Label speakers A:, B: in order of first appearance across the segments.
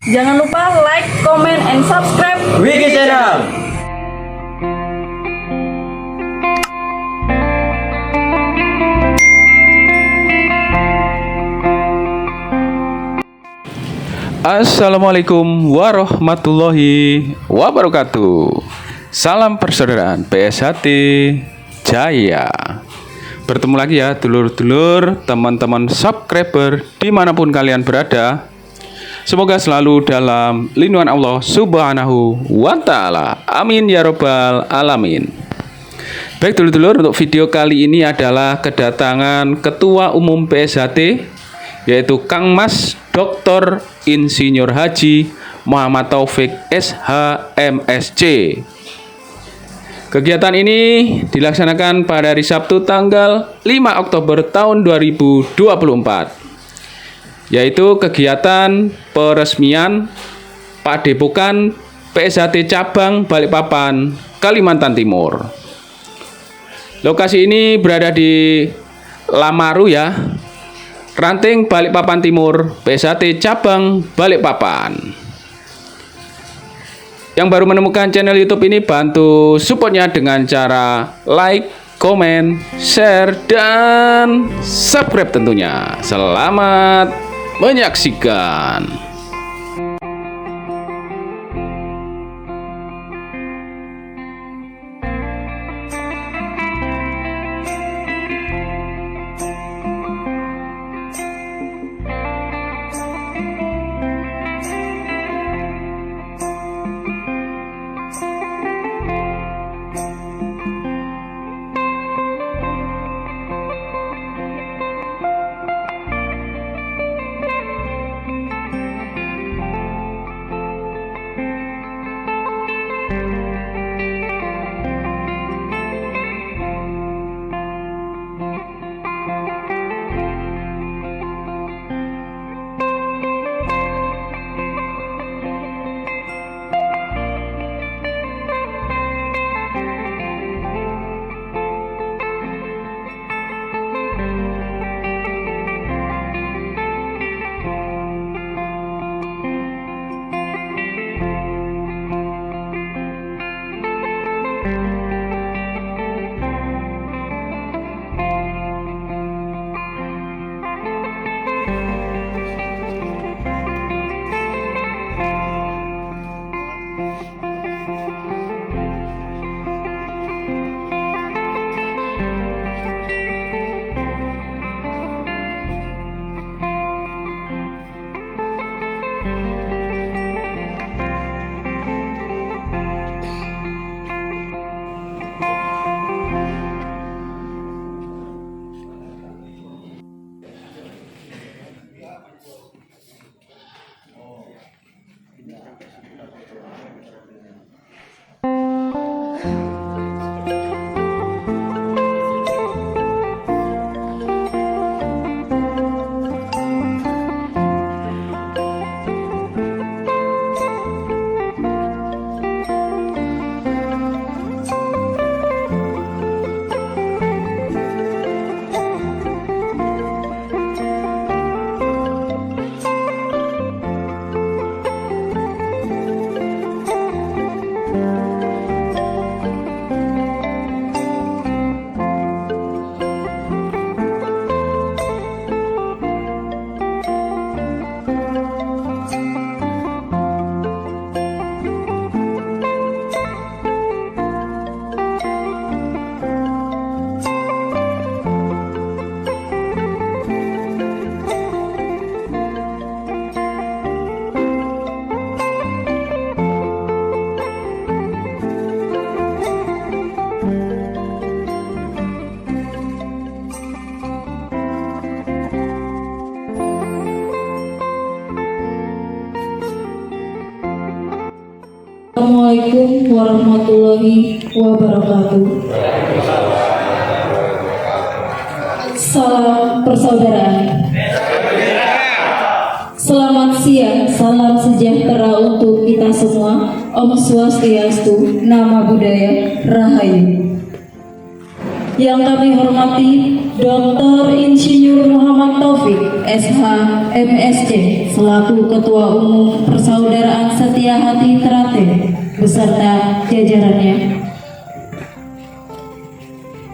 A: Jangan lupa like, comment, and subscribe
B: Wiki Channel.
C: Assalamualaikum warahmatullahi wabarakatuh. Salam persaudaraan PSHT Jaya. Bertemu lagi ya dulur-dulur, teman-teman subscriber dimanapun kalian berada. Semoga selalu dalam lindungan Allah Subhanahu wa Ta'ala. Amin ya Robbal Alamin. Baik dulur-dulur, untuk video kali ini adalah kedatangan Ketua Umum PSHT, yaitu Kang Mas Dr. Insinyur Haji Muhammad Taufik SH MSc. Kegiatan ini dilaksanakan pada hari Sabtu tanggal 5 Oktober tahun 2024, yaitu kegiatan peresmian Padepokan PSHT Cabang Balikpapan, Kalimantan Timur. Lokasi ini berada di Lamaru ya, Ranting Balikpapan Timur, PSHT Cabang Balikpapan. Yang baru menemukan channel YouTube ini, bantu supportnya dengan cara like, komen, share, dan subscribe tentunya. Selamat menyaksikan.
A: Assalamualaikum warahmatullahi wabarakatuh. Salam persaudaraan. Selamat siang, salam sejahtera untuk kita semua. Om Swastiastu, Nama Budaya, Rahayu. Yang kami hormati Dr. Insinyur Muhammad Taufik, SH, MSc, selaku Ketua Umum Persaudaraan Setia Hati Ternate, beserta jajarannya.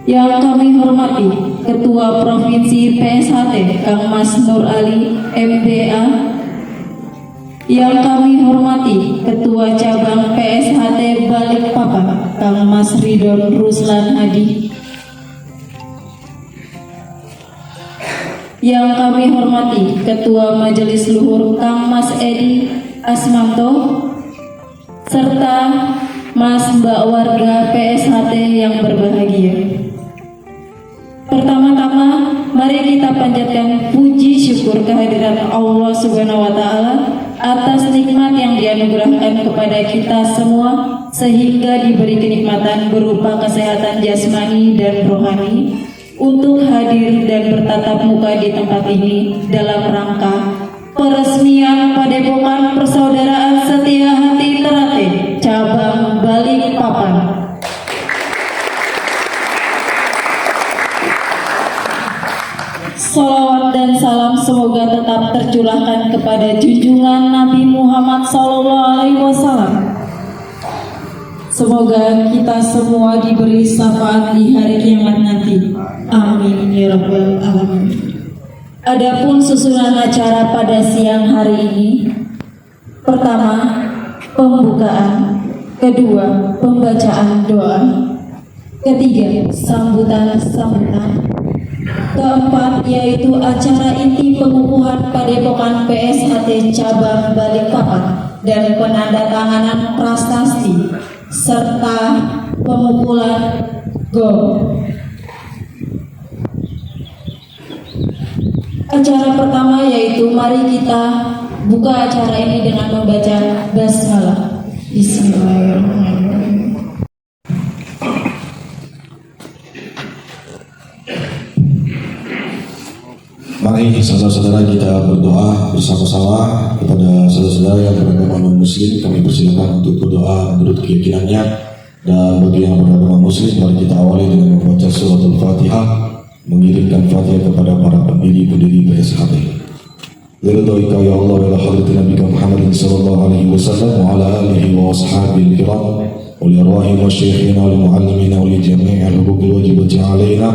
A: Yang kami hormati Ketua Provinsi PSHT, Kang Mas Nur Ali, MBA. Yang kami hormati Ketua Cabang PSHT Balikpapan, Kang Mas Ridon Ruslan Hadi. Yang kami hormati Ketua Majelis Luhur Kang Mas Edi Asmanto, serta Mas Mbak warga PSHT yang berbahagia. Pertama-tama, mari kita panjatkan puji syukur kehadiran Allah Subhanahu wa Ta'ala atas nikmat yang dianugerahkan kepada kita semua, sehingga diberi kenikmatan berupa kesehatan jasmani dan rohani untuk hadir dan bertatap muka di tempat ini dalam rangka peresmian Padepokan Persaudaraan Setia Hati Ternate cabang Balikpapan. Salawat dan salam semoga tetap tercurahkan kepada junjungan Nabi Muhammad SAW. Semoga kita semua diberi syafaat di hari kiamat nanti. Amin ya rabbal alamin. Adapun susunan acara pada siang hari ini: pertama, pembukaan; kedua, pembacaan doa; ketiga, sambutan; keempat, yaitu acara inti pengukuhan Padepokan PSHT cabang Balikpapan dan penandatanganan prasasti serta pemukulan gong. Acara pertama yaitu mari kita buka acara ini dengan membaca basmalah. Bismillahirrahmanirrahim.
B: Mari saudara-saudara kita berdoa bersama-sama kepada saudara-saudara yang beragama non-muslim. Kami persilakan untuk berdoa menurut keyakinannya. Dan bagi yang beragama muslim, mari kita awali dengan membaca surat Al-Fatihah, mengirimkan Fatihah kepada para pendiri-pendiri PSHT. Liridhoika ya Allah wa ila hadrati nabiyika Muhammadin sallallahu alaihi wasallam wa ala alihi wa ashabihi kiram wa li arwahi wa syaikhina wa li muallimina wa li jami'il huquqil wajibati alaina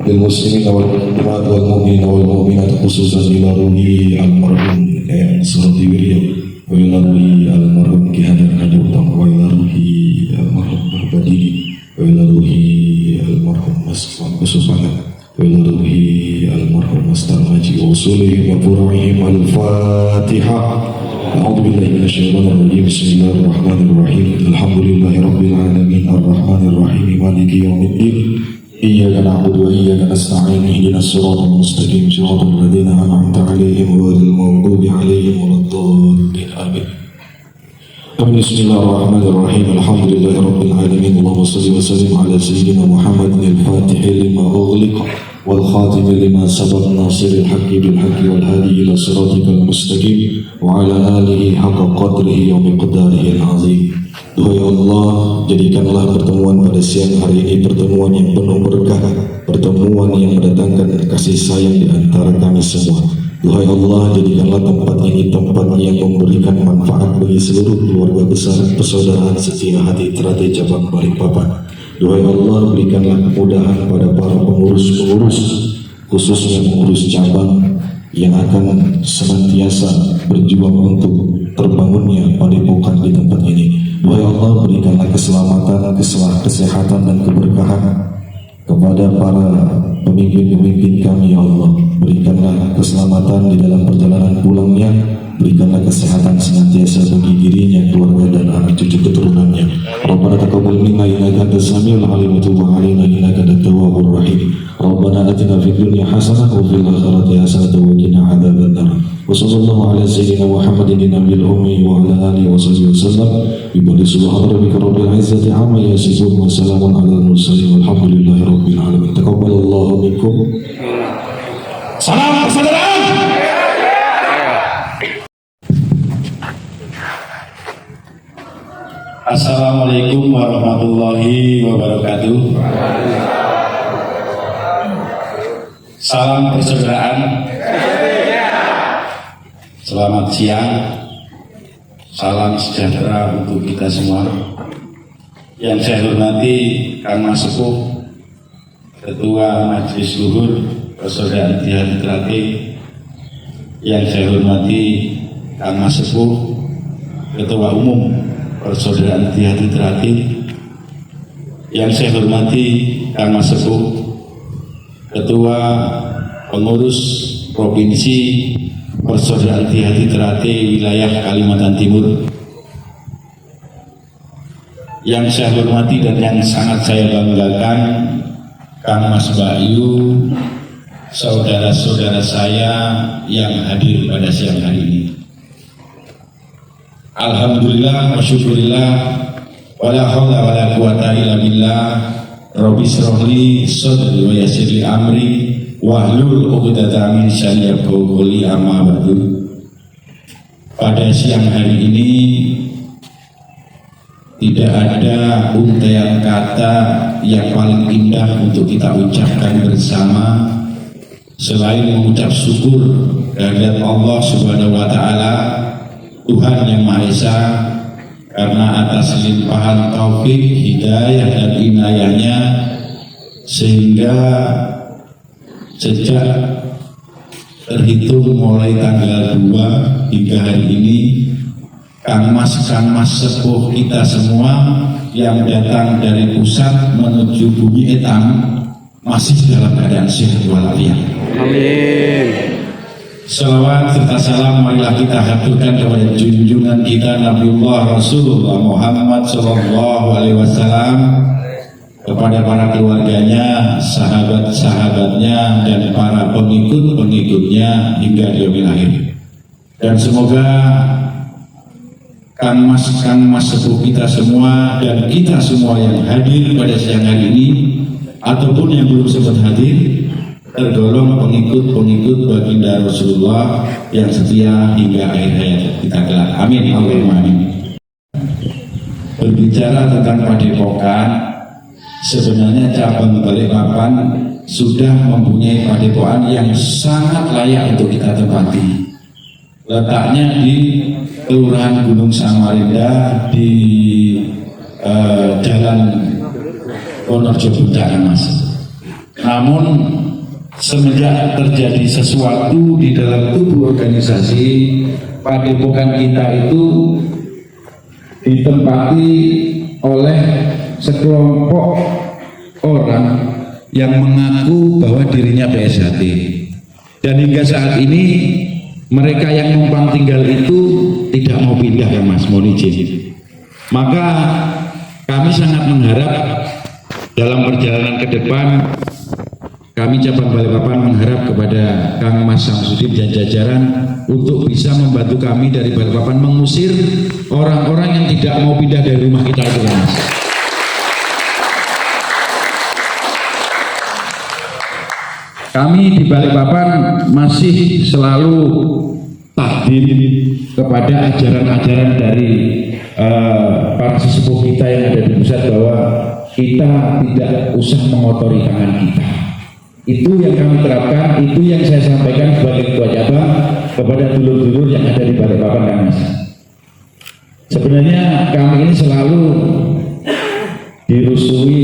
B: lil muslimin wal muslimat wal mu'minina wal mu'minat khususan ila ruhi almarhum Surati Wirya wa ila ruhi almarhum Ki Hajar Haji Utama wa ila ruhi almarhum Barbadini wa ila ruhi almarhum Mas Kusubangan wa ila ruhi almarhum Mas Tarmaji wa usulihim wa fura'ihim. Al-Fatihah. A'udzu billahi minasyaitonir rajim. Bismillahirrahmanirrahim. Alhamdulillahi rabbil alamin arrahmanir rahim maliki yaumiddin. Iyyaka na'budu wa iyyaka nasta'in ihdinas siratal mustaqim siratal ladzina an'amta 'alaihim ghairil maghdubi 'alaihim waladdallin. Amin. Bismillahirrahmanirrahim. Alhamdulillahi rabbil alamin. Allahumma shalli wa sallim ala sayyidina Muhammadin al-Fatih lima ughliqa wal khatim lima sabaq nasiril haqqi bil haqqi wal hadi ila siratikal mustaqim wa ala alihi haqqa qadrihi wa miqdarihi al-azim. Duhai Allah, jadikanlah pertemuan pada siang hari ini pertemuan yang penuh berkah, pertemuan yang mendatangkan kasih sayang di antara kami semua. Duhai Allah, jadikanlah tempat ini tempat yang memberikan manfaat bagi seluruh keluarga besar Persaudaraan Setia Hati Ternate cabang Balikpapan. Duhai Allah, berikanlah kemudahan pada para pengurus-pengurus, khususnya pengurus cabang yang akan senantiasa berjuang untuk terbangunnya padepokan di tempat ini. Duhai Allah, berikanlah keselamatan, kesehatan dan keberkahan kepada para pemimpin-pemimpin kami, ya Allah. Berikanlah keselamatan di dalam perjalanan pulangnya, berikanlah kesehatan senantiasa bagi dirinya, keluarga dan anak cucu keturunannya. Rabbana taqabbal minna innaka antas samiul alim wa tub 'alaina innaka antat tawwabur rahim. Rabbana atina fid dunya hasanah wa fil akhirati hasanah wa qina adzabannar. Wa sallallahu ala sayyidina Muhammadin nabiyil ummi wa ala alihi wa sahbihi wasallam. Bi subhana rabbika rabbil izzati amma yasifun wa salamun alal mursalin walhamdulillahi rabbil alamin. Taqabbalallahu minkum. Salam persaudaraan. Assalamualaikum warahmatullahi wabarakatuh.
D: Salam persaudaraan. Selamat siang. Salam sejahtera untuk kita semua. Yang saya hormati Kang Mas Sepuh, Ketua Majelis Luhur Persaudaraan Tihati Trate. Yang saya hormati Kang Mas Sepuh, Ketua Umum Persaudaraan Tihati Trate. Yang saya hormati Kang Mas Sepuh, Ketua Pengurus Provinsi Persaudaraan Tihati Trate wilayah Kalimantan Timur. Yang saya hormati dan yang sangat saya banggakan Kang Mas Bayu, saudara-saudara saya yang hadir pada siang hari ini. Alhamdulillah wa syukurillah wala haula wala quwata illa billah. Rabbi shrahli sadri wa yassirli amri wahlul 'uqdatam min lisani yafqahu qawli, amma ba'du. Pada siang hari ini tidak ada untaian kata yang paling indah untuk kita ucapkan bersama selain mengucap syukur kehadirat Allah Subhanahu wa taala, Tuhan yang Maha Esa, karena atas limpahan taufik, hidayah dan inayahnya sehingga sejak terhitung mulai tanggal 2 hingga hari ini Kang Mas Sepuh kita semua yang datang dari pusat menuju bumi etam masih dalam keadaan sehat walafiat.
C: Amin.
D: Salawat serta salam marilah kita haturkan kepada junjungan kita Nabiullah Rasulullah Muhammad Sallallahu Alaihi Wasallam, kepada para keluarganya, sahabat-sahabatnya, dan para pengikut-pengikutnya hingga yaumil akhir. Dan semoga Kang Mas Sepuh kita semua dan kita semua yang hadir pada siang hari ini ataupun yang belum sempat hadir tergolong pengikut-pengikut baginda Rasulullah yang setia hingga akhir hayat kita kelak. Amin. Allahumma amin. Berbicara tentang Padepokan, sebenarnya cabang Balikpapan sudah mempunyai padepokan yang sangat layak untuk kita tempati. Letaknya di Kelurahan Gunung Samarinda di Jalan Wonorejo Puncak, Mas. Namun semenjak terjadi sesuatu di dalam tubuh organisasi, padepokan kita itu ditempati oleh sekelompok orang yang mengaku bahwa dirinya PSHT, dan hingga saat ini mereka yang numpang tinggal itu tidak mau pindah, Kang Mas, mohon izin. Maka kami sangat mengharap dalam perjalanan ke depan, kami cabang Balikpapan mengharap kepada Kang Mas Samsudin dan jajaran untuk bisa membantu kami dari Balikpapan mengusir orang-orang yang tidak mau pindah dari rumah kita itu, Kang Mas. Kami di Balikpapan masih selalu takdim kepada ajaran-ajaran dari para sesepuh kita yang ada di pusat bahwa kita tidak usah mengotori tangan kita. Itu yang kami terapkan, itu yang saya sampaikan sebagai ketua cabang kepada dulur-dulur yang ada di Balikpapan, Kang Mas. Sebenarnya kami ini selalu dirusui,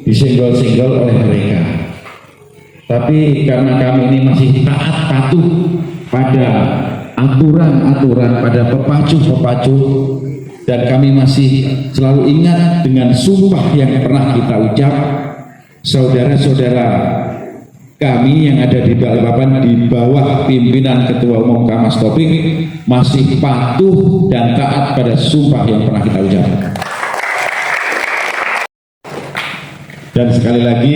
D: disenggol-senggol oleh mereka. Tapi karena kami ini masih taat patuh pada aturan-aturan, pada pepacu-pepacu, dan kami masih selalu ingat dengan sumpah yang pernah kita ucap, saudara-saudara kami yang ada di Balikpapan di bawah pimpinan Ketua Umum Kang Mas Taufik masih patuh dan taat pada sumpah yang pernah kita ucapkan. Dan sekali lagi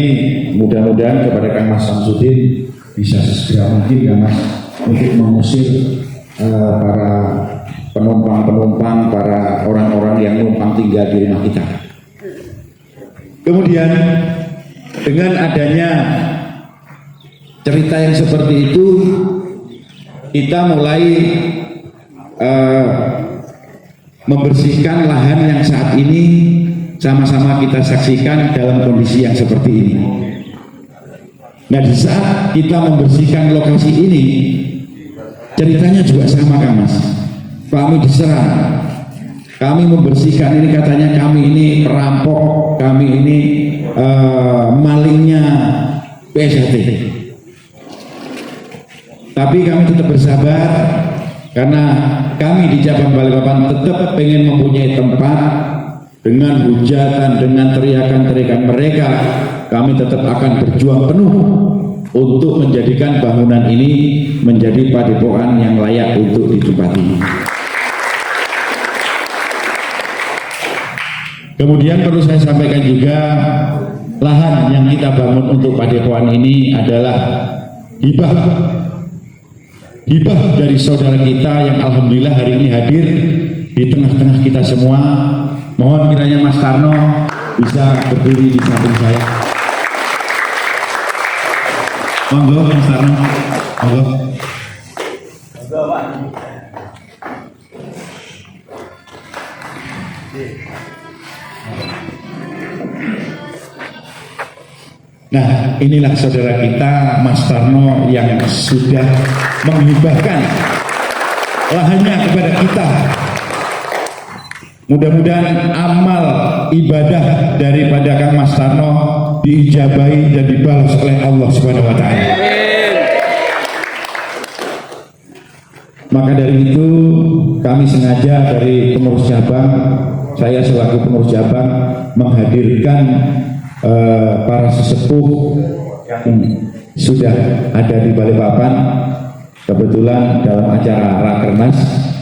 D: mudah-mudahan kepada Kang Mas Samsudin bisa sesegera mungkin, Kang Mas, untuk mengusir para penumpang-penumpang, para orang-orang yang numpang tinggal di rumah kita. Kemudian dengan adanya cerita yang seperti itu, kita mulai membersihkan lahan yang saat ini sama-sama kita saksikan dalam kondisi yang seperti ini. Nah, di saat kita membersihkan lokasi ini, ceritanya juga sama Kang Mas. Kami diserang, kami membersihkan ini, katanya kami ini perampok, kami ini malingnya PSHT. Tapi kami tetap bersabar karena kami di cabang Balikpapan tetap pengen mempunyai tempat. Dengan hujatan, dengan teriakan-teriakan mereka, kami tetap akan berjuang penuh untuk menjadikan bangunan ini menjadi padepokan yang layak untuk ditempati. Kemudian perlu saya sampaikan juga, lahan yang kita bangun untuk padepokan ini adalah hibah dari saudara kita yang alhamdulillah hari ini hadir di tengah-tengah kita semua. Mohon kiranya Mas Tarno bisa berdiri di samping saya. Monggo Mas Tarno, monggo. Nah, inilah saudara kita Mas Tarno yang sudah menghibahkan lahannya kepada kita. Mudah-mudahan amal ibadah daripada Kang Mas Tarno diijabahi dan dibalas oleh Allah Subhanahu wa taala. Maka dari itu kami sengaja dari pengurus cabang, saya selaku pengurus cabang menghadirkan para sesepuh yang sudah ada di Balikpapan. Kebetulan dalam acara Rakernas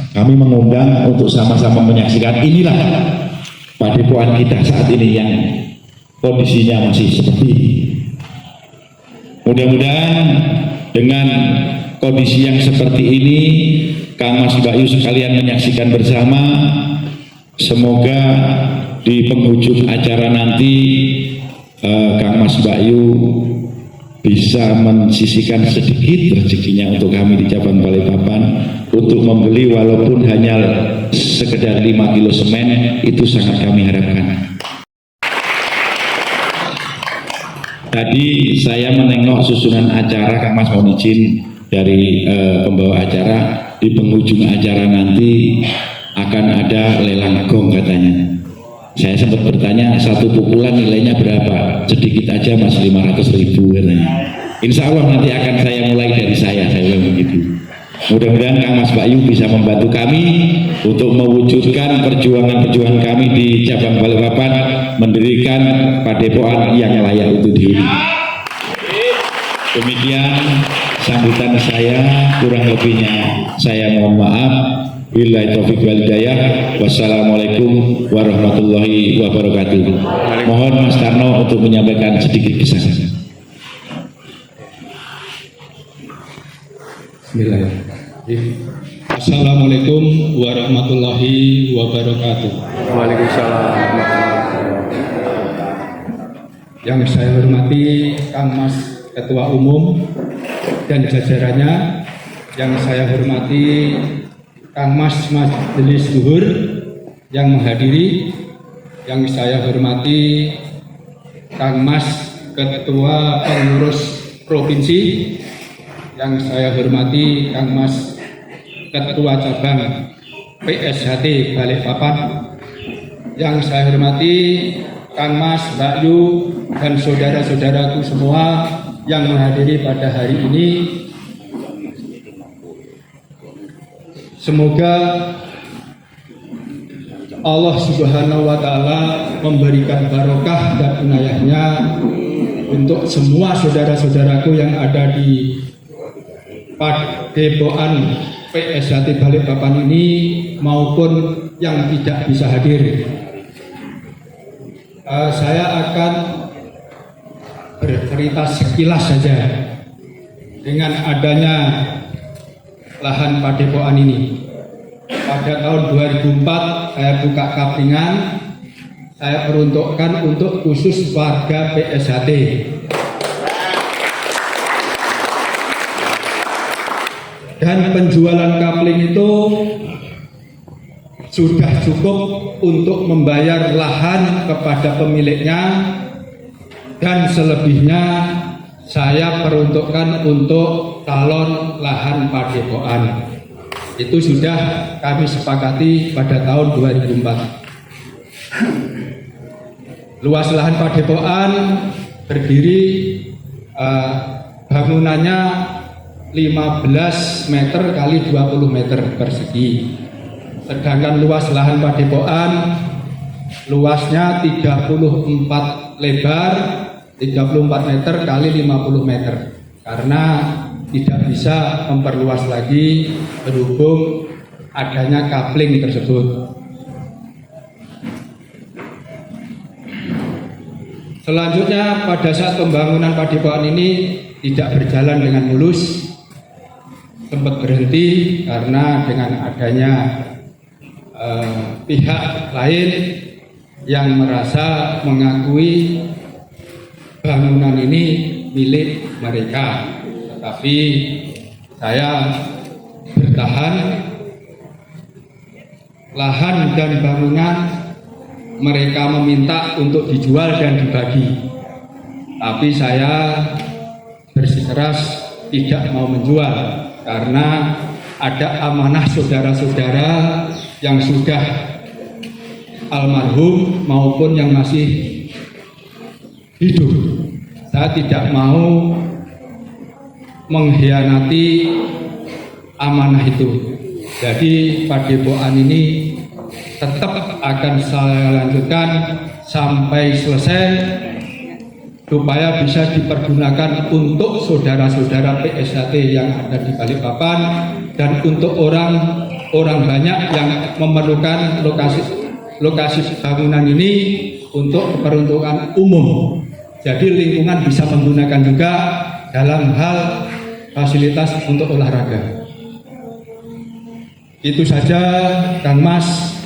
D: kami mengundang untuk sama-sama menyaksikan inilah padepokan kita saat ini yang kondisinya masih seperti ini. Mudah-mudahan dengan kondisi yang seperti ini, Kang Mas Bayu sekalian menyaksikan bersama, semoga di penghujung acara nanti Kang Mas Bayu bisa mensisihkan sedikit rezekinya untuk kami di cabang Balikpapan untuk membeli walaupun hanya sekedar 5 kilo semen, itu sangat kami harapkan. Tadi saya menengok susunan acara, Kang Mas mohon izin dari pembawa acara, di penghujung acara nanti akan ada lelang gong katanya. Saya sempat bertanya satu pukulan nilainya berapa, sedikit aja Mas 500.000 katanya. Insya Allah nanti akan saya mulai dari saya bilang begitu. Mudah-mudahan Kang Mas Bayu bisa membantu kami untuk mewujudkan perjuangan-perjuangan kami di cabang Balikpapan, mendirikan padepokan yang layak untuk dihuni. Demikian sambutan saya, kurang lebihnya saya mohon maaf. Billahi taufiq wal hidayah. Wassalamualaikum warahmatullahi wabarakatuh. Mohon Mas Tarno untuk menyampaikan sedikit kisah.
E: Bismillahirrahmanirrahim. Assalamualaikum warahmatullahi wabarakatuh.
C: Waalaikumsalam.
E: Yang saya hormati Kang Mas Ketua Umum dan jajarannya, yang saya hormati Kang Mas Majelis Zuhur yang menghadiri, yang saya hormati Kang Mas Ketua Pengurus Provinsi, yang saya hormati Kang Mas Ketua Cabang PSHT Balikpapan, yang saya hormati Kang Mas Bayu dan saudara-saudaraku semua yang menghadiri pada hari ini. Semoga Allah Subhanahu wa Ta'ala memberikan barokah dan inayahnya untuk semua saudara-saudaraku yang ada di padepokan PSHT Balikpapan ini maupun yang tidak bisa hadir. Saya akan bercerita sekilas saja dengan adanya lahan padepokan ini. Pada tahun 2004 saya buka kaplingan, saya peruntukkan untuk khusus warga PSHT. Dan penjualan kapling itu sudah cukup untuk membayar lahan kepada pemiliknya, dan selebihnya saya peruntukkan untuk calon lahan padepokan. Itu sudah kami sepakati pada tahun 2004. Luas lahan padepokan berdiri bangunannya 15 meter kali 20 meter persegi. Sedangkan luas lahan padepokan luasnya 34 lebar, 34 meter kali 50 meter. Karena tidak bisa memperluas lagi berhubung adanya kapling tersebut. Selanjutnya pada saat pembangunan padepokan ini tidak berjalan dengan mulus, sempat berhenti karena dengan adanya pihak lain yang merasa mengakui bangunan ini milik mereka. Tetapi saya bertahan, lahan dan bangunan mereka meminta untuk dijual dan dibagi, tapi saya bersikeras tidak mau menjual karena ada amanah saudara-saudara yang sudah almarhum maupun yang masih hidup. Saya tidak mau mengkhianati amanah itu. Jadi padepokan ini tetap akan saya lanjutkan sampai selesai supaya bisa dipergunakan untuk saudara-saudara PSHT yang ada di Balikpapan dan untuk orang banyak yang memerlukan lokasi bangunan ini untuk keperuntukan umum. Jadi lingkungan bisa menggunakan juga dalam hal fasilitas untuk olahraga. Itu saja Kang Mas,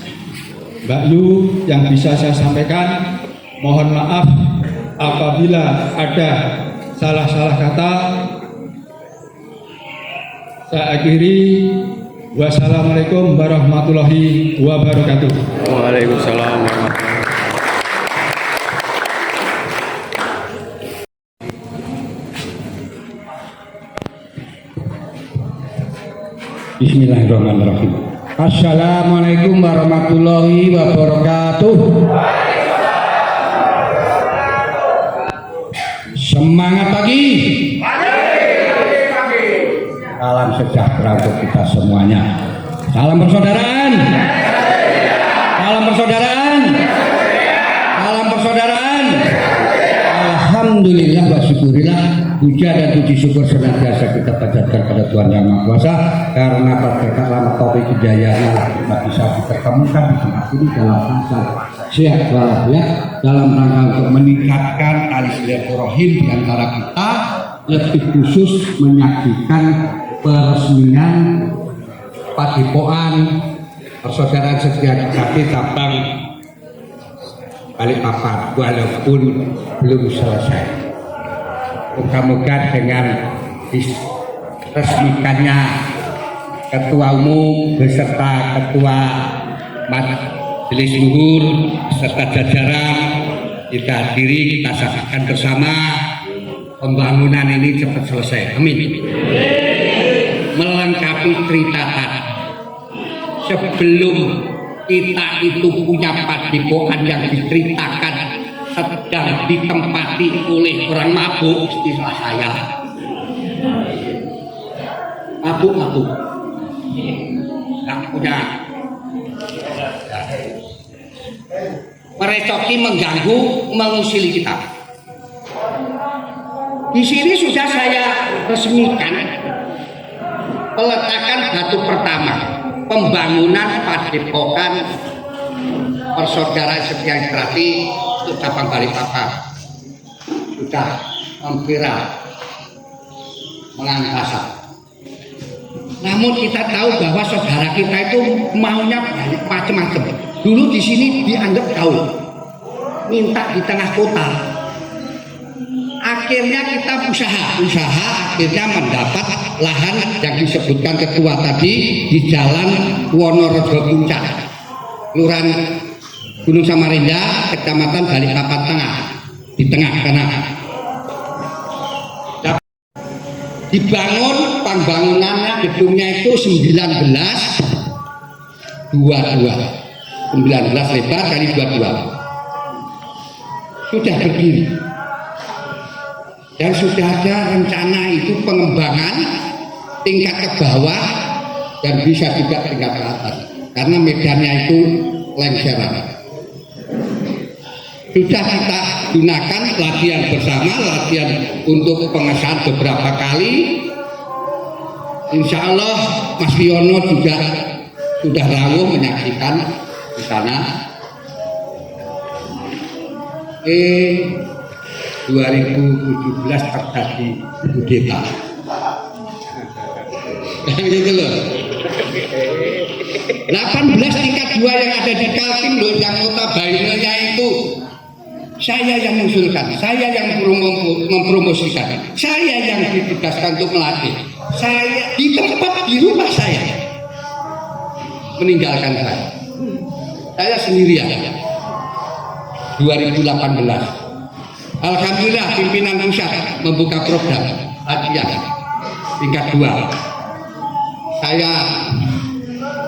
E: Mbak Yu yang bisa saya sampaikan. Mohon maaf apabila ada salah-salah kata. Saya akhiri. Wassalamualaikum warahmatullahi wabarakatuh.
C: Waalaikumsalam warahmatullahi.
F: Bismillahirrahmanirrahim. Assalamualaikum warahmatullahi wabarakatuh. Semangat pagi. Salam sejahtera untuk kita semuanya. Salam persaudaraan. Salam persaudaraan. Salam persaudaraan. Alhamdulillah wa syukurillah. Puja dan puji syukur senantiasa kita panjatkan pada Tuhan Yang Maha Kuasa, karena berkat lama taufik hidayahnya kita bisa dipertemukan di tempat ini dalam rangka sehat walafiat, dalam rangka untuk meningkatkan tali silaturahim di antara kita, lebih khusus menyaksikan peresmian padepokan persaudaraan setia Jati cabang Balikpapan walaupun belum selesai. Moga-moga dengan diresmikannya Ketua Umum beserta Ketua Majelis Luhur beserta jajaran kita hadiri, kita saksikan bersama pembangunan ini cepat selesai. Amin. Melengkapi cerita tadi, sebelum kita itu punya padepokan yang diceritakan sedang ditempati oleh orang mabuk, istilah saya mabuk nggak punya, merecoki, mengganggu, mengusili kita. Di sini sudah saya resmikan peletakan batu pertama pembangunan padepokan persaudaraan setia Jati untuk cabang Balikpapan. Sudah memviral, mengangkasa. Namun kita tahu bahwa saudara kita itu maunya banyak macam-macam. Dulu di sini dianggap gaul, minta di tengah kota. Akhirnya kita usaha akhirnya mendapat lahan yang disebutkan ketua tadi di Jalan Wonorejo Puncak, Kelurahan Gunung Samarinda, Kecamatan Balikpapan Tengah, di tengah kanan. dibangun pembangunannya gedungnya itu 19 lebar kali 22 sudah berdiri dan sudah ada rencana itu pengembangan tingkat ke bawah dan bisa juga tingkat ke atas karena medannya itu lengseran. Sudah kita gunakan latihan bersama, latihan untuk pengesahan beberapa kali. Insya Allah Mas Wiono juga sudah rawuh menyaksikan di sana. 2017 terjadi kudeta. Gitu loh. 18 tingkat 2 yang ada di Kaltim loh, yang notabene-nya itu saya yang mengusulkan, saya yang mempromosikan, saya yang ditugaskan untuk melatih, saya di tempat di rumah saya meninggalkan saya sendirian. 2018 alhamdulillah pimpinan pusat membuka program latihan tingkat 2. Saya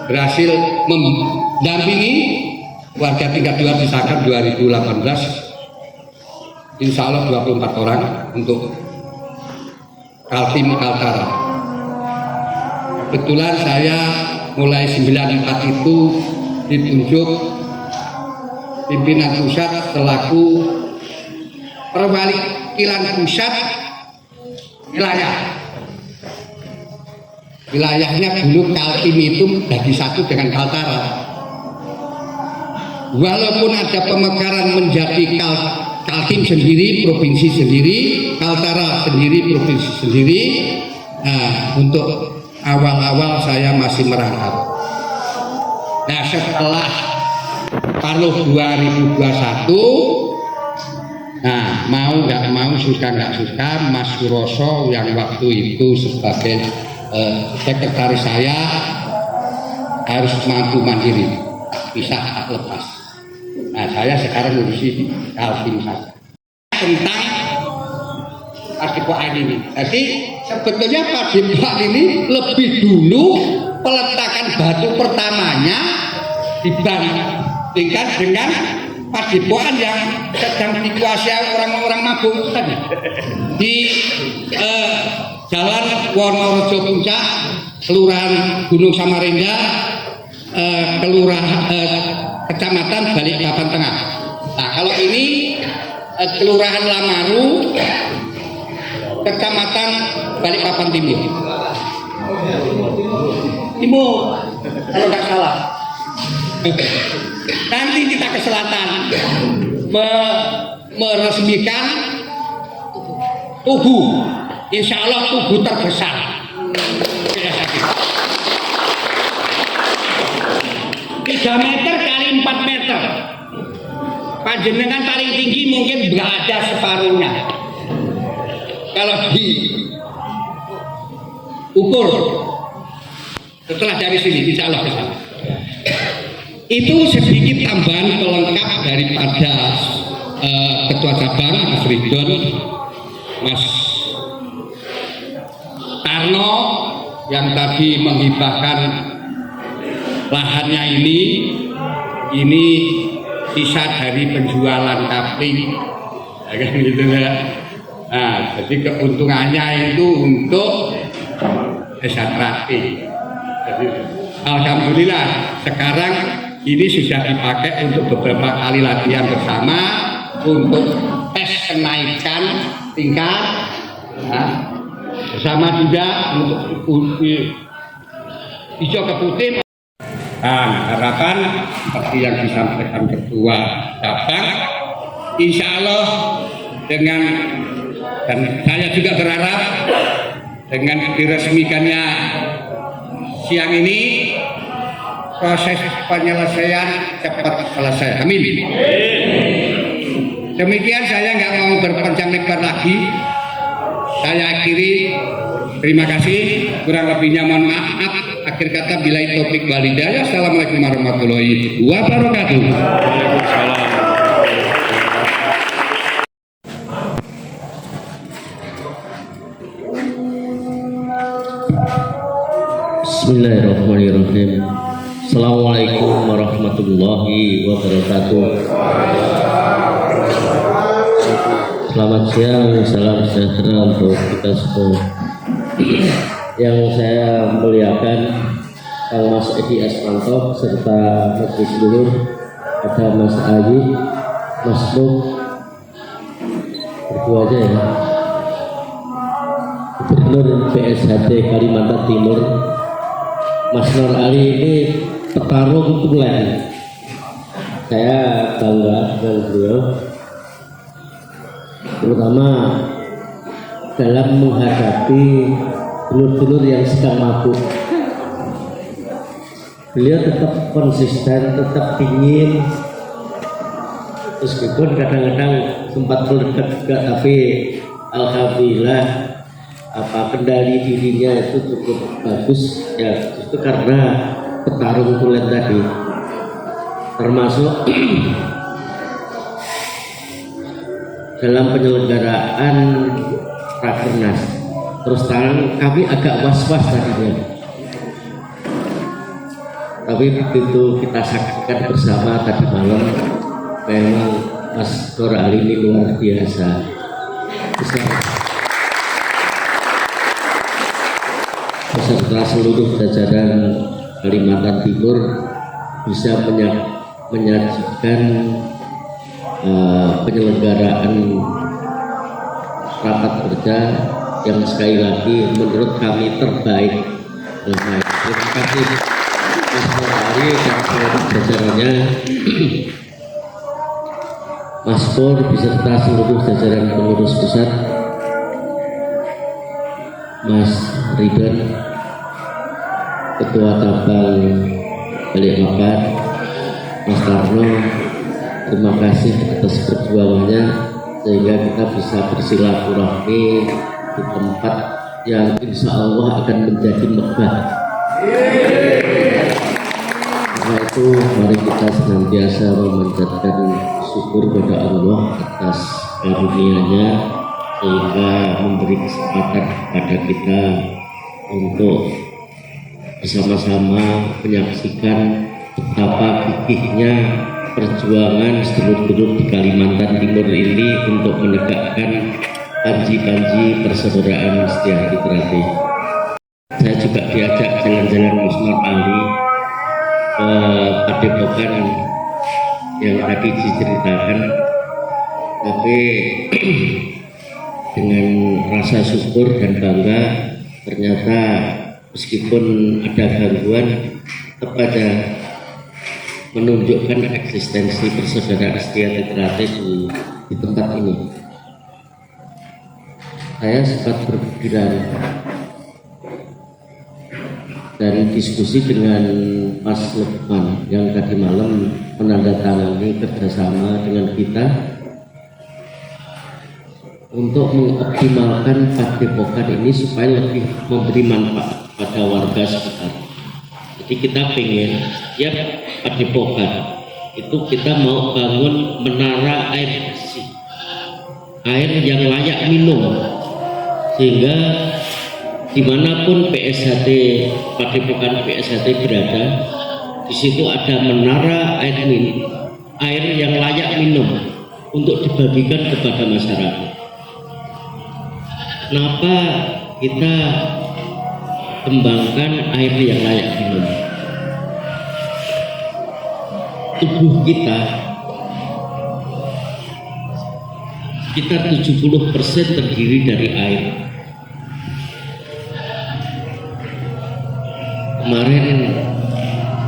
F: berhasil mendampingi warga tingkat 2 di Sakan 2018. Insya Allah 24 orang untuk Kaltim Kaltara. Kebetulan saya mulai 94 itu ditunjuk pimpinan pusat selaku perwakilan pusat wilayah. Wilayahnya dulu Kaltim itu jadi satu dengan Kaltara. Walaupun ada pemekaran menjadi Kaltim sendiri, provinsi sendiri, Kaltara sendiri, provinsi sendiri. Nah, untuk awal-awal saya masih merangkap. Nah, setelah paruh 2021, nah mau nggak mau, suka nggak suka, Mas Suroso yang waktu itu sebagai sekretaris saya harus mampu mandiri, bisa tak lepas. Nah, saya sekarang ngurusi Kaltim saja tentang Padepokan ini. Jadi sebetulnya Padepokan ini lebih dulu peletakan batu pertamanya dibandingkan dengan Padepokan yang sedang dikuasai orang-orang mabuk tadi di Jalan Wonorejo Puncak, Kelurahan Gunung Samarinda, Kecamatan Balikpapan Tengah. Nah, kalau ini Kelurahan Lamaru, Kecamatan Balikpapan Timur. Kalau nggak salah. Nanti kita ke selatan meresmikan Tugu. Insya Allah Tugu terbesar. 3 meter kali 4 meter. Panjenengan paling tinggi mungkin berada separuhnya. Kalau diukur setelah dari sini, insya Allah kesana. Itu sedikit tambahan pelengkap daripada Ketua Cabang Mas Ridwan, Mas Tarno yang tadi menghibahkan lahannya ini sisa dari penjualan kapling, ya kan gitu ya. Nah, jadi keuntungannya itu untuk desa Trati. Jadi, alhamdulillah sekarang ini sudah dipakai untuk beberapa kali latihan bersama untuk tes kenaikan tingkat, nah, bersama juga untuk hijau ke putih. Nah, harapan seperti yang disampaikan Ketua Cabang, insya Allah dan saya juga berharap dengan diresmikannya siang ini proses penyelesaian cepat selesai. Amin. Demikian, saya nggak mau berpanjang lebar lagi. Saya akhiri. Terima kasih. Kurang lebihnya mohon maaf. Akhir kata billahi taufik wal hidayah. Assalamualaikum warahmatullahi wabarakatuh.
G: Bismillahirrahmanirrahim. Assalamualaikum warahmatullahi wabarakatuh. Selamat siang, salam sejahtera untuk kita semua. Yang saya muliakan Kang Mas Edi Asmanto serta Majelis Luhur, ada Mas Ayi, Mas Nuk, berdua aja ya. Gubernur PSHT Kalimantan Timur, Mas Nur Ali ini petarung tulen. Saya bangga dengan beliau, terutama dalam menghadapi dulur-dulur yang sedang mabuk. Beliau tetap konsisten, tetap dingin, meskipun kadang-kadang sempat meledak juga, tapi alhamdulillah kendali dirinya itu cukup bagus ya, itu karena petarung tulen tadi, termasuk dalam penyelenggaraan Rakernas. Terus terang kami agak was-was tadinya, tapi begitu kita saksikan bersama tadi malam, memang Mas Nur Ali ini luar biasa. Beserta seluruh jajaran Kalimantan Timur bisa menyajikan penyelenggaraan rapat kerja yang sekali lagi menurut kami terbaik. Terima kasih Mas Ari dan seluruh jajarannya, Mas Pur beserta seluruh jajaran pengurus pusat, Mas Ridwan, Ketua Cabang Balikpapan, Mas Tarno, terima kasih atas perjuangannya sehingga kita bisa bersilaturahmi di tempat yang insya Allah akan menjadi megah. Karena itu mari kita senantiasa memanjatkan syukur kepada Allah atas karunia-Nya sehingga memberi kesempatan kepada kita untuk bersama-sama menyaksikan betapa gigihnya perjuangan sedulur-sedulur di Kalimantan Timur ini untuk menegakkan panji-panji persaudaraan Setiahati Terati. Saya juga diajak jalan-jalan Mas Nur Ali ke Padepokan yang tadi diceritakan, tapi dengan rasa syukur dan bangga, ternyata meskipun ada gangguan tetap ada menunjukkan eksistensi persaudaraan Setiahati Terati di tempat ini. Saya sempat berpikiran dan diskusi dengan Mas Lukman yang tadi malam menandatangani kerjasama dengan kita untuk mengoptimalkan padepokan ini supaya lebih memberi manfaat pada warga sekitar. Jadi kita pengen ya padepokan itu kita mau bangun menara air bersih, air yang layak minum, sehingga dimanapun PSHT padepokan PSHT berada, di situ ada menara air yang layak minum untuk dibagikan kepada masyarakat. Kenapa kita kembangkan air yang layak minum? Tubuh kita sekitar 70% terdiri dari air. Kemarin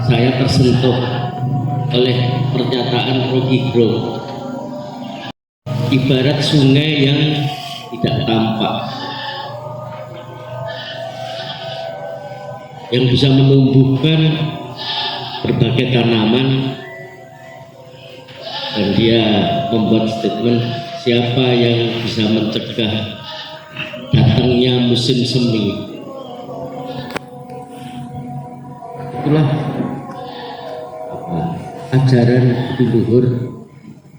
G: saya tersentuh oleh pernyataan Rocky Gerung, ibarat sungai yang tidak tampak, yang bisa menumbuhkan berbagai tanaman. Dan dia membuat statement, siapa yang bisa mencegah datangnya musim semi. Itulah ajaran leluhur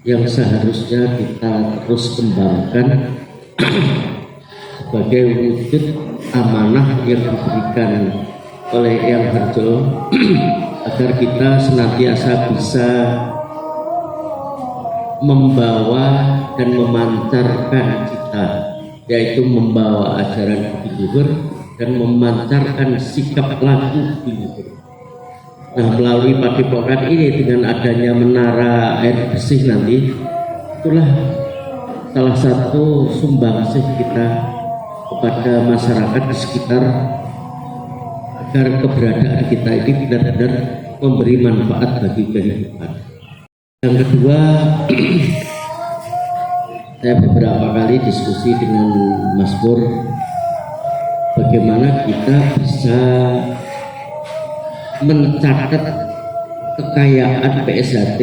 G: yang seharusnya kita terus kembangkan sebagai wujud amanah yang diberikan oleh Eyang Harjo agar kita senantiasa bisa membawa dan memancarkan cita, yaitu membawa ajaran budi luhur dan memancarkan sikap laku budi luhur. Nah, melalui padepokan ini dengan adanya menara air bersih nanti, itulah salah satu sumbangsih kita kepada masyarakat di sekitar agar keberadaan kita ini benar-benar memberi manfaat bagi kehidupan. Yang kedua, saya beberapa kali diskusi dengan Mas Pur bagaimana kita bisa mencatat kekayaan PSHT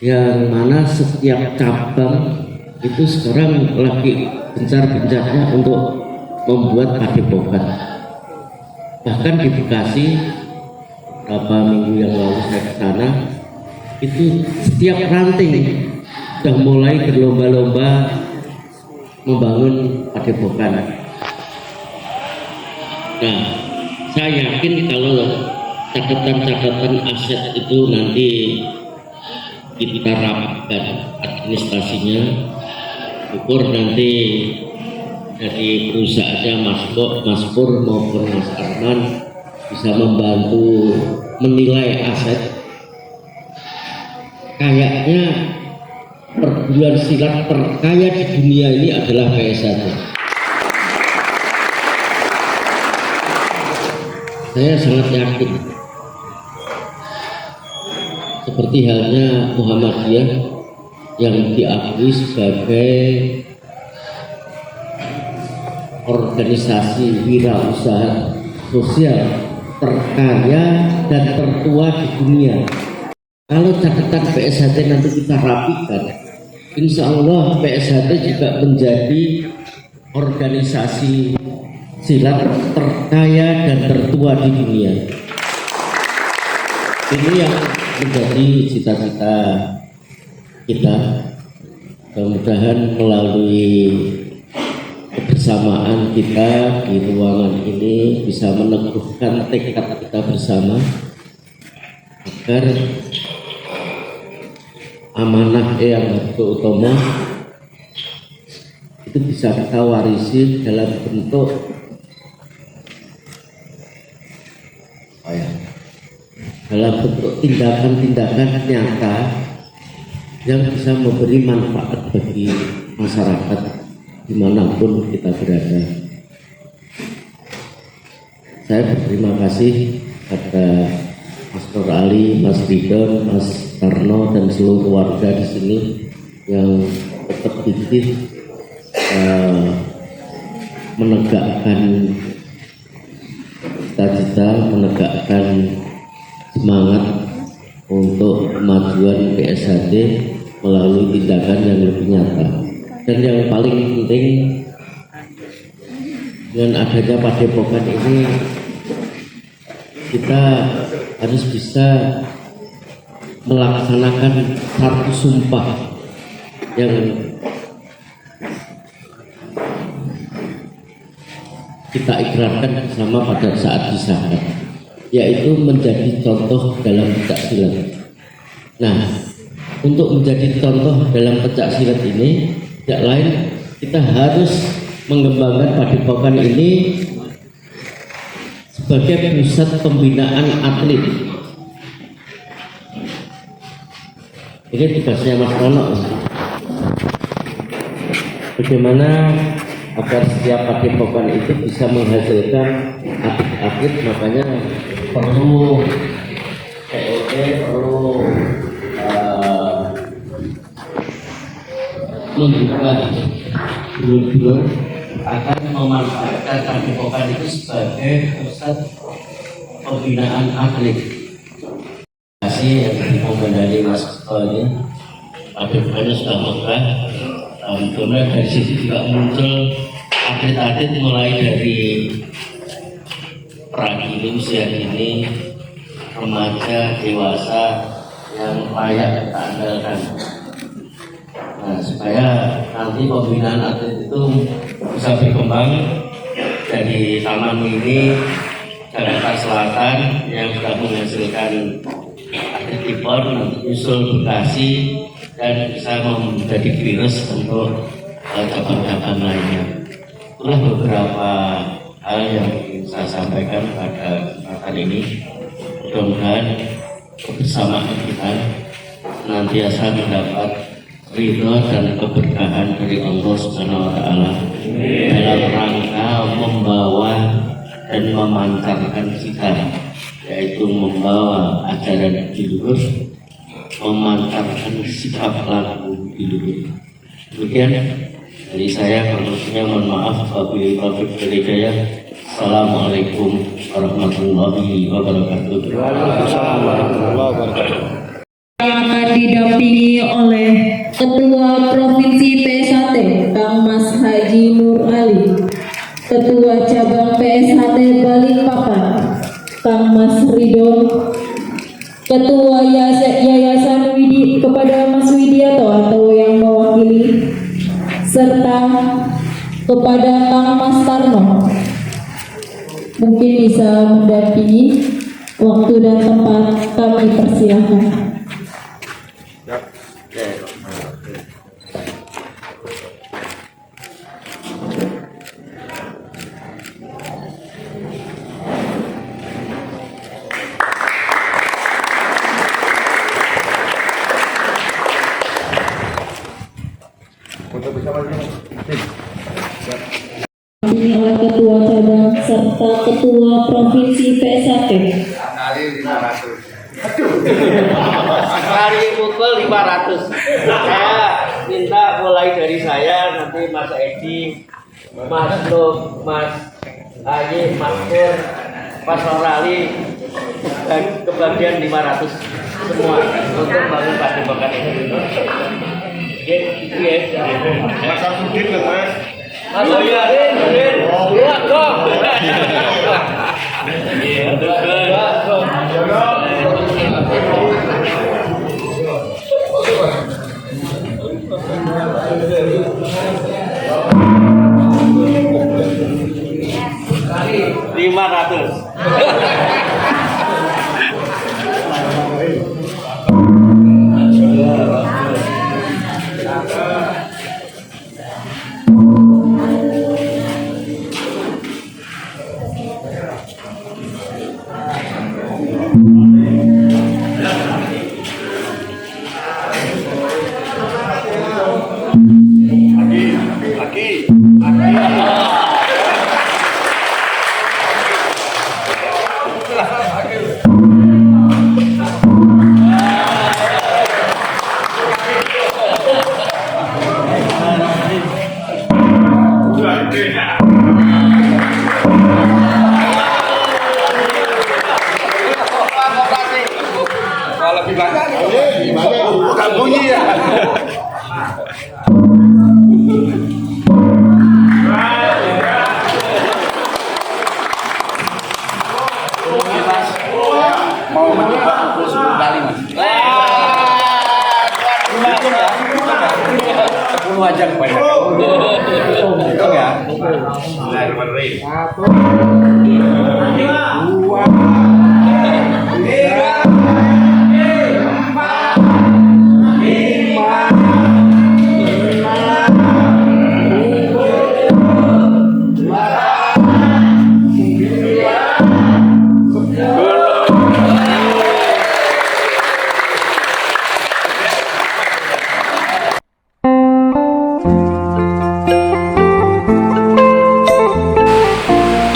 G: yang mana setiap cabang itu sekarang lagi gencar-gencarnya untuk membuat padepokan. Bahkan di Bekasi beberapa minggu yang lalu saya ke sana, itu setiap ranting sudah mulai berlomba-lomba membangun padepokan. Nah, saya yakin kalau catatan-catatan aset itu nanti kita rapatkan administrasinya, ukur nanti dari perusahaannya Mas Pur maupun Mas Arman bisa membantu menilai aset. Kayaknya perguruan silat terkaya di dunia ini adalah PSHT. Saya sangat yakin. Seperti halnya Muhammadiyah yang diakui sebagai organisasi wirausaha sosial terkaya dan tertua di dunia. Kalau catatan PSHT nanti kita rapikan, insya Allah PSHT juga menjadi organisasi silat terkaya dan tertua di dunia. Ini yang menjadi cita-cita kita. Mudah-mudahan melalui kebersamaan kita di ruangan ini bisa meneguhkan tekad kita bersama agar amanah Eyang Harjo Utomo itu bisa kita warisi dalam bentuk tindakan-tindakan nyata yang bisa memberi manfaat bagi masyarakat dimanapun kita berada. Saya berterima kasih kepada Mas Nur Ali, Mas Ridon, Mas Tarno dan seluruh warga di sini yang tetap gigih menegakkan cita-cita, menegakkan semangat untuk kemajuan PSHT melalui tindakan yang lebih nyata. Dan yang paling penting, dengan adanya padepokan ini kita harus bisa melaksanakan satu sumpah yang kita ikrarkan bersama pada saat disahkan, yaitu menjadi contoh dalam pencak silat. Nah, untuk menjadi contoh dalam pencak silat ini, tidak lain kita harus mengembangkan padepokan ini sebagai pusat pembinaan atlet. Ini tugasnya Mas Rono. Bagaimana agar setiap padepokan itu bisa menghasilkan atlet-atlet, makanya perlu POT, perlu membuka guru-guru akan memanfaatkan padepokan itu sebagai pusat pembinaan atlet. Terima kasih yang dipimpin dari Mas Ketua ini. Padepokannya sudah megah. Kemudian dari situ juga muncul atlet-atlet mulai dari pragini, usia dini, remaja, dewasa yang layak kita andalkan. Nah, supaya nanti pembinaan atlet itu bisa berkembang dari taman mini, Jakarta Selatan yang sudah menghasilkan antipor usul Bekasi dan bisa menjadi virus untuk cabang-cabang lainnya. Itulah beberapa hal yang ingin saya sampaikan pada kesempatan ini. Mudah-mudahan kebersamaan kita senantiasa mendapat ridho dan keberkahan dari Allah Subhanahu wa Ta'ala dalam rangka membawa dan memancarkan kita, yaitu membawa ajaran luhur, memancarkan sikap laku luhur. Demikian dari saya, maksudnya mohon maaf wabillahi taufiq wal hidayah. Assalamualaikum warahmatullahi wabarakatuh.
H: Waalaikumsalam warahmatullahi wabarakatuh.
A: Yang akan didampingi oleh Ketua Provinsi PSHT Kang Mas Haji Nur Ali, Ketua Cabang PSHT Balikpapan Kang Mas Ridho, Ketua Yayasan kepada Mas Widianto atau yang mewakili, serta kepada Kang Mas Tarno. Mungkin bisa mendampingi. Waktu dan tempat kami persilahkan. Ini oleh Ketua Cabang serta Ketua Provinsi PSHT.
G: Hari pukul 500. Saya minta mulai dari saya, nanti Mas Edi, Mas Luk, Mas Ayi, Mas Pur, Mas Norali, dan kebagian 500 semua untuk bangun padepokan ini. Gitu ya.
H: Mas Samsudin kan Mas?
G: Mas Samsudin, lihat dong.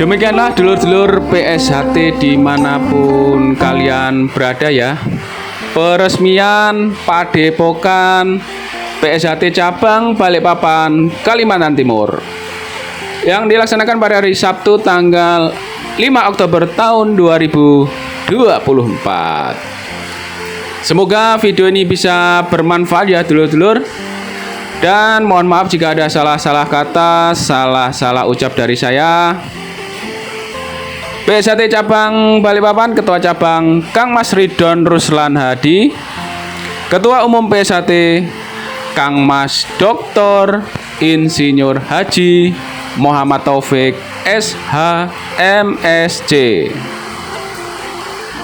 C: Demikianlah dulur-dulur PSHT dimanapun kalian berada ya. Peresmian Padepokan PSHT Cabang Balikpapan, Kalimantan Timur yang dilaksanakan pada hari Sabtu tanggal 5 Oktober tahun 2024. Semoga video ini bisa bermanfaat ya dulur-dulur. Dan mohon maaf jika ada salah-salah kata, salah-salah ucap dari saya. PSHT Cabang Balikpapan, Ketua Cabang Kang Mas Ridon Ruslan Hadi, Ketua Umum PSHT Kang Mas Dr. Insinyur Haji Muhammad Taufik SH MSC.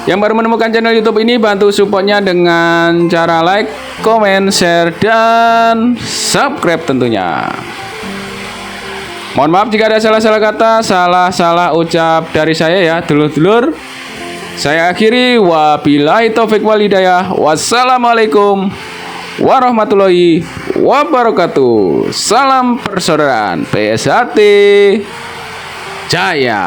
C: Yang baru menemukan channel YouTube ini, bantu supportnya dengan cara like, komen, share, dan subscribe tentunya. Mohon maaf jika ada salah-salah kata, salah ucap dari saya ya, dulur-dulur. Saya akhiri, wabillahi taufik wal hidayah. Wassalamualaikum warahmatullahi wabarakatuh. Salam persaudaraan PSHT Jaya.